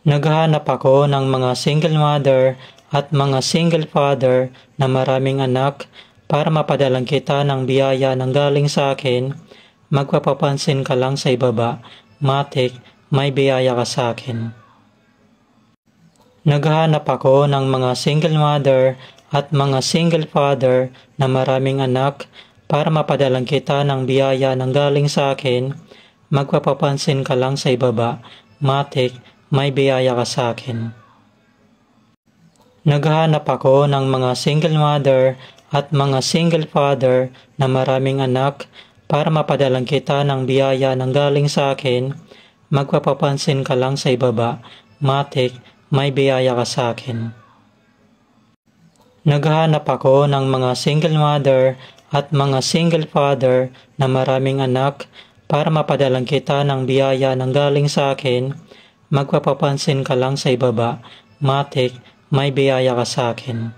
Naghahanap ako ng mga single mother at mga single father na maraming anak para mapadalang kita ng biyaya ng galing sa akin. Magpapapansin ka lang sa ibaba. Matik, may biyaya ka sa akin. Naghahanap ako ng mga single mother at mga single father na maraming anak para mapadalang kita ng biyaya ng galing sa akin. Magpapapansin ka lang sa ibaba. Matik, may biyaya ka sa akin. Naghahanap ako ng mga single mother at mga single father na maraming anak para mapadalang kita ng biyaya ng galing sa akin. Magpapapansin ka lang sa ibaba. Matik, may biyaya ka sa akin. Naghahanap ako ng mga single mother at mga single father na maraming anak para mapadalang kita ng biyaya ng galing sa akin. Magpapapansin ka lang sa ibaba. Matik, may biyaya ka sa akin.